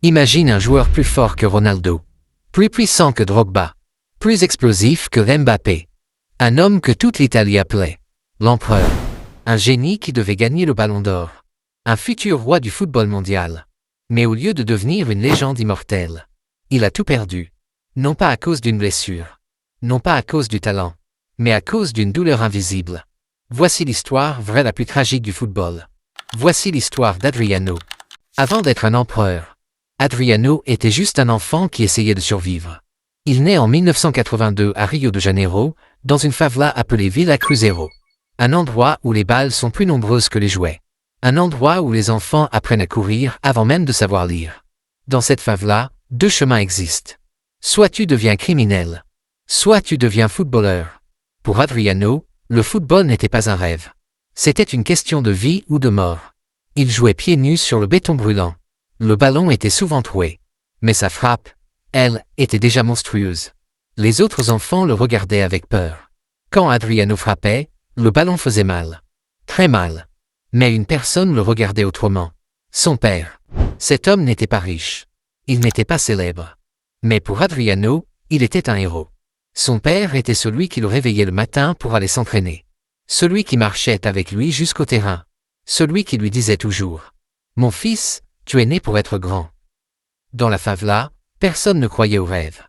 Imagine un joueur plus fort que Ronaldo, plus puissant que Drogba, plus explosif que Mbappé. Un homme que toute l'Italie appelait l'empereur. Un génie qui devait gagner le Ballon d'Or. Un futur roi du football mondial. Mais au lieu de devenir une légende immortelle, il a tout perdu. Non pas à cause d'une blessure, non pas à cause du talent, mais à cause d'une douleur invisible. Voici l'histoire vraie la plus tragique du football. Voici l'histoire d'Adriano. Avant d'être un empereur, Adriano était juste un enfant qui essayait de survivre. Il naît en 1982 à Rio de Janeiro, dans une favela appelée Villa Cruzeiro. Un endroit où les balles sont plus nombreuses que les jouets. Un endroit où les enfants apprennent à courir avant même de savoir lire. Dans cette favela, deux chemins existent. Soit tu deviens criminel, soit tu deviens footballeur. Pour Adriano, le football n'était pas un rêve. C'était une question de vie ou de mort. Il jouait pieds nus sur le béton brûlant. Le ballon était souvent troué. Mais sa frappe, elle, était déjà monstrueuse. Les autres enfants le regardaient avec peur. Quand Adriano frappait, le ballon faisait mal. Très mal. Mais une personne le regardait autrement. Son père. Cet homme n'était pas riche. Il n'était pas célèbre. Mais pour Adriano, il était un héros. Son père était celui qui le réveillait le matin pour aller s'entraîner. Celui qui marchait avec lui jusqu'au terrain. Celui qui lui disait toujours « Mon fils, tu es né pour être grand ». Dans la favela, personne ne croyait au rêve.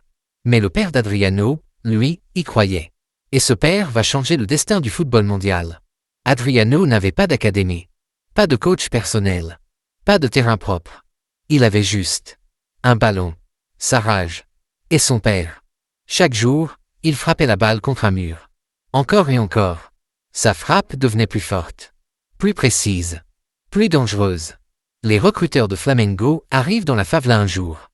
Mais le père d'Adriano, lui, y croyait. Et ce père va changer le destin du football mondial. Adriano n'avait pas d'académie, pas de coach personnel, pas de terrain propre. Il avait juste un ballon, sa rage, et son père. Chaque jour, il frappait la balle contre un mur. Encore et encore. Sa frappe devenait plus forte, plus précise, plus dangereuse. Les recruteurs de Flamengo arrivent dans la favela un jour.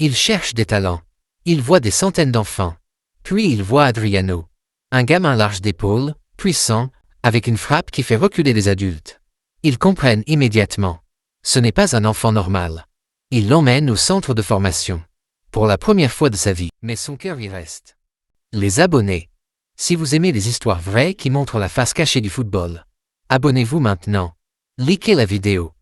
Ils cherchent des talents. Ils voient des centaines d'enfants. Puis ils voient Adriano. Un gamin large d'épaules, puissant, avec une frappe qui fait reculer les adultes. Ils comprennent immédiatement. Ce n'est pas un enfant normal. Ils l'emmènent au centre de formation. Pour la première fois de sa vie, mais son cœur y reste. Les abonnés. Si vous aimez les histoires vraies qui montrent la face cachée du football, abonnez-vous maintenant. Likez la vidéo.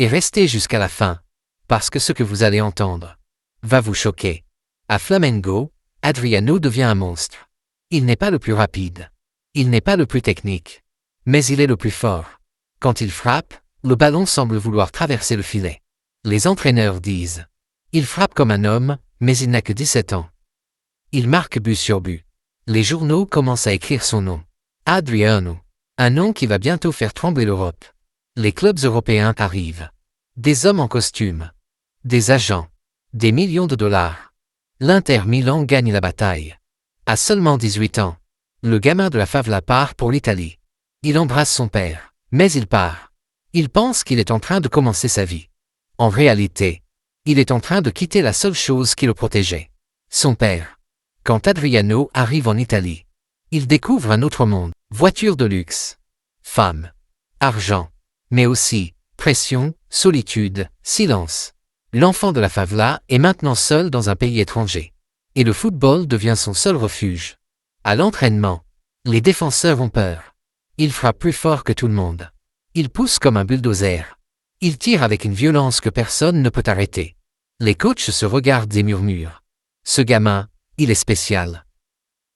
Et restez jusqu'à la fin, parce que ce que vous allez entendre va vous choquer. À Flamengo, Adriano devient un monstre. Il n'est pas le plus rapide. Il n'est pas le plus technique. Mais il est le plus fort. Quand il frappe, le ballon semble vouloir traverser le filet. Les entraîneurs disent « Il frappe comme un homme, mais il n'a que 17 ans. » Il marque but sur but. Les journaux commencent à écrire son nom. Adriano. Un nom qui va bientôt faire trembler l'Europe. Les clubs européens arrivent. Des hommes en costume. Des agents. Des millions de dollars. L'Inter Milan gagne la bataille. À seulement 18 ans, le gamin de la favela part pour l'Italie. Il embrasse son père, mais il part. Il pense qu'il est en train de commencer sa vie. En réalité, il est en train de quitter la seule chose qui le protégeait. Son père. Quand Adriano arrive en Italie, il découvre un autre monde. Voitures de luxe. Femmes. Argent. Mais aussi, pression, solitude, silence. L'enfant de la favela est maintenant seul dans un pays étranger. Et le football devient son seul refuge. À l'entraînement, les défenseurs ont peur. Il frappe plus fort que tout le monde. Il pousse comme un bulldozer. Il tire avec une violence que personne ne peut arrêter. Les coachs se regardent et murmurent. Ce gamin, il est spécial.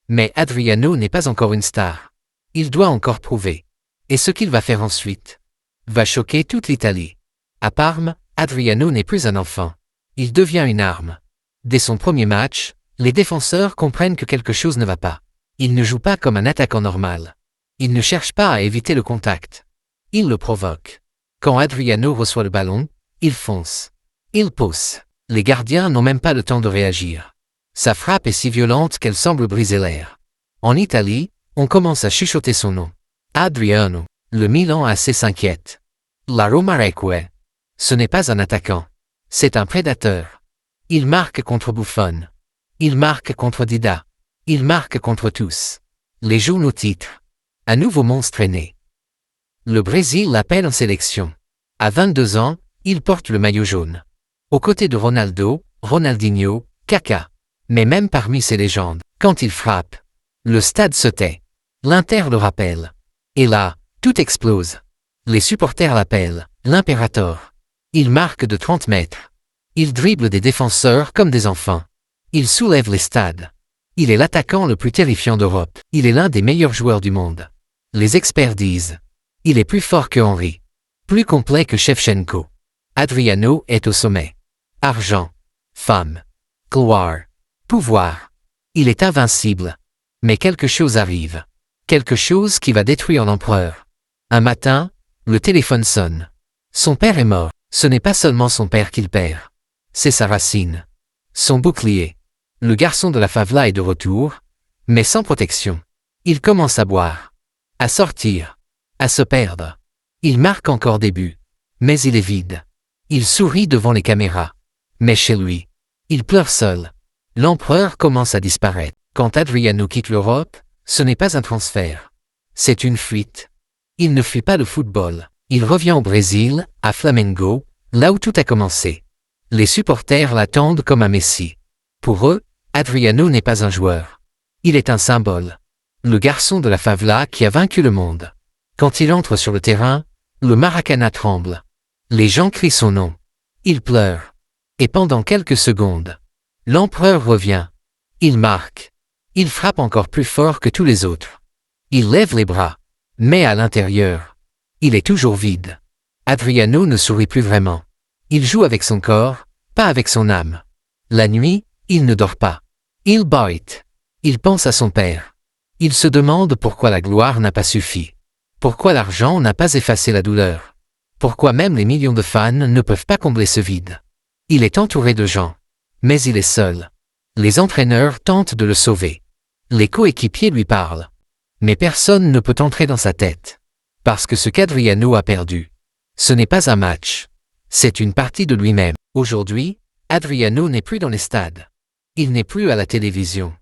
Mais Adriano n'est pas encore une star. Il doit encore prouver. Et ce qu'il va faire ensuite va choquer toute l'Italie. À Parme, Adriano n'est plus un enfant. Il devient une arme. Dès son premier match, les défenseurs comprennent que quelque chose ne va pas. Il ne joue pas comme un attaquant normal. Il ne cherche pas à éviter le contact. Il le provoque. Quand Adriano reçoit le ballon, il fonce. Il pousse. Les gardiens n'ont même pas le temps de réagir. Sa frappe est si violente qu'elle semble briser l'air. En Italie, on commence à chuchoter son nom. Adriano. Le Milan AC s'inquiète. La Roma requiesce. Ce n'est pas un attaquant. C'est un prédateur. Il marque contre Buffon. Il marque contre Dida. Il marque contre tous. Les journaux titrent. Un nouveau monstre est né. Le Brésil l'appelle en sélection. À 22 ans, il porte le maillot jaune. Aux côtés de Ronaldo, Ronaldinho, Kaká. Mais même parmi ces légendes, quand il frappe, le stade se tait. L'Inter le rappelle. Et là, tout explose. Les supporters l'appellent l'impérator. Il marque de 30 mètres. Il dribble des défenseurs comme des enfants. Il soulève les stades. Il est l'attaquant le plus terrifiant d'Europe. Il est l'un des meilleurs joueurs du monde. Les experts disent. Il est plus fort que Henry. Plus complet que Shevchenko. Adriano est au sommet. Argent. Femme. Gloire. Pouvoir. Il est invincible. Mais quelque chose arrive. Quelque chose qui va détruire l'empereur. Un matin, le téléphone sonne. Son père est mort. Ce n'est pas seulement son père qu'il perd. C'est sa racine. Son bouclier. Le garçon de la favela est de retour, mais sans protection. Il commence à boire. À sortir. À se perdre. Il marque encore des buts. Mais il est vide. Il sourit devant les caméras. Mais chez lui, il pleure seul. L'empereur commence à disparaître. Quand Adriano quitte l'Europe, ce n'est pas un transfert. C'est une fuite. Il ne fuit pas le football. Il revient au Brésil, à Flamengo, là où tout a commencé. Les supporters l'attendent comme un messie. Pour eux, Adriano n'est pas un joueur. Il est un symbole. Le garçon de la favela qui a vaincu le monde. Quand il entre sur le terrain, le Maracana tremble. Les gens crient son nom. Il pleure. Et pendant quelques secondes, l'empereur revient. Il marque. Il frappe encore plus fort que tous les autres. Il lève les bras. Mais à l'intérieur, il est toujours vide. Adriano ne sourit plus vraiment. Il joue avec son corps, pas avec son âme. La nuit, il ne dort pas. Il bite. Il pense à son père. Il se demande pourquoi la gloire n'a pas suffi. Pourquoi l'argent n'a pas effacé la douleur. Pourquoi même les millions de fans ne peuvent pas combler ce vide. Il est entouré de gens. Mais il est seul. Les entraîneurs tentent de le sauver. Les coéquipiers lui parlent. Mais personne ne peut entrer dans sa tête. Parce que ce qu'Adriano a perdu, ce n'est pas un match. C'est une partie de lui-même. Aujourd'hui, Adriano n'est plus dans les stades. Il n'est plus à la télévision.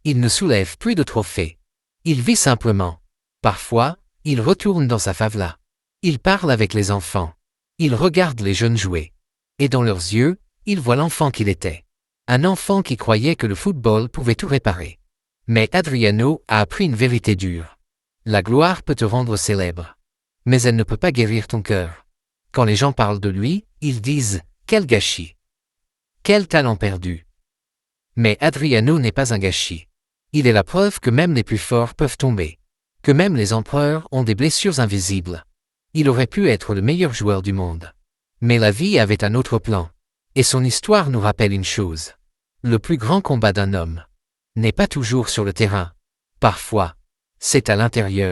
Il ne soulève plus de trophées. Il vit simplement. Parfois, il retourne dans sa favela. Il parle avec les enfants. Il regarde les jeunes jouer. Et dans leurs yeux, il voit l'enfant qu'il était. Un enfant qui croyait que le football pouvait tout réparer. Mais Adriano a appris une vérité dure. La gloire peut te rendre célèbre. Mais elle ne peut pas guérir ton cœur. Quand les gens parlent de lui, ils disent « Quel gâchis ! Quel talent perdu !» Mais Adriano n'est pas un gâchis. Il est la preuve que même les plus forts peuvent tomber. Que même les empereurs ont des blessures invisibles. Il aurait pu être le meilleur joueur du monde. Mais la vie avait un autre plan. Et son histoire nous rappelle une chose. Le plus grand combat d'un homme n'est pas toujours sur le terrain. Parfois, c'est à l'intérieur.